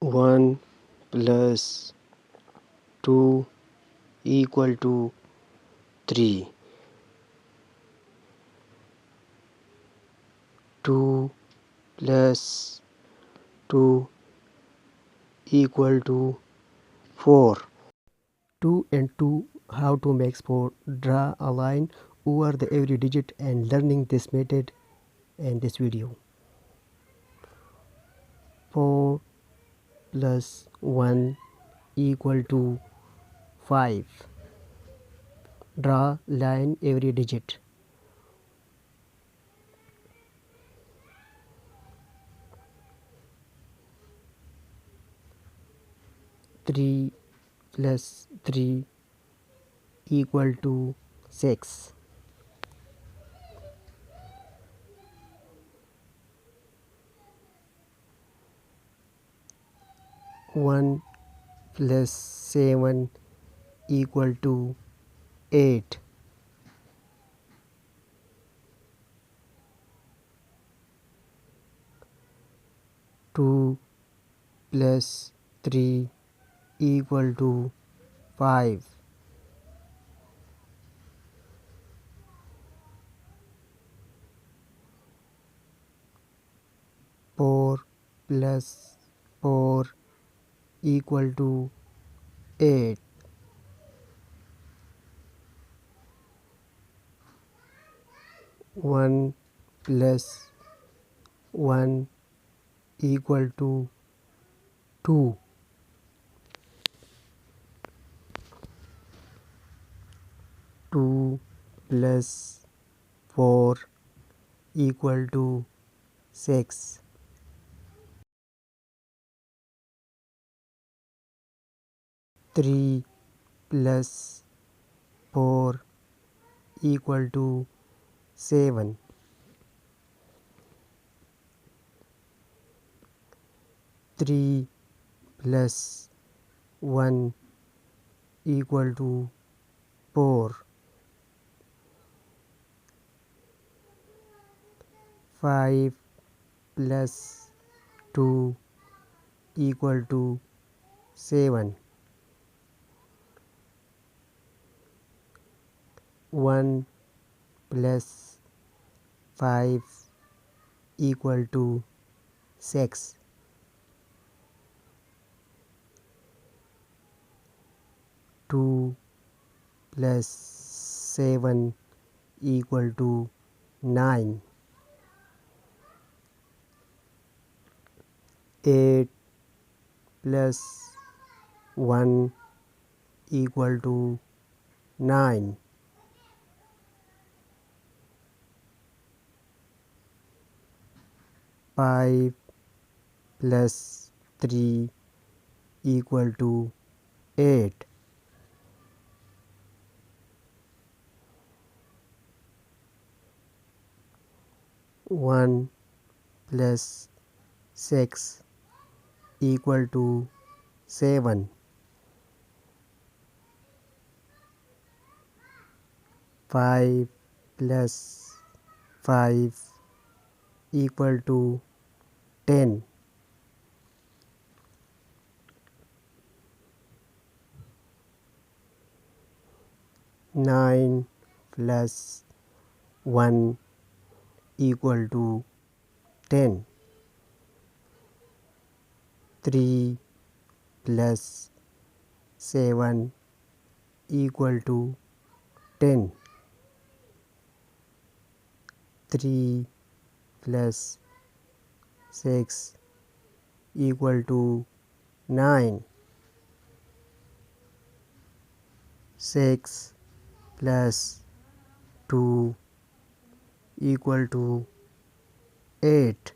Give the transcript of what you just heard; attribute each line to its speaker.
Speaker 1: 1 plus 2 equal to 3. 2 plus 2 equal to 4. 2 and 2, how to make 4. Draw a line over the every digit and learning this method in this video. 4 plus 1 equal to 5. Draw line every digit. 3 plus 3 equal to 6. 1 plus 7 equal to 8. 2 plus 3 equal to 5. 4 plus 4 equal to 8. 1 plus 1 equal to 2. 2 plus 4 equal to 6. 3 plus 4 equal to 7. 3 plus 1 equal to 4. 5 plus 2 equal to 7. 1 plus 5 equal to 6. 2 plus 7 equal to 9. 8 plus 1 equal to 9. 5 plus 3 equal to 8. 1 plus 6 equal to 7. 5 plus 5 equal to 10. 9 plus 1 equal to 10. 3 plus 7 equal to 10. 3 plus 6 equal to 9. 6 plus 2 equal to 8.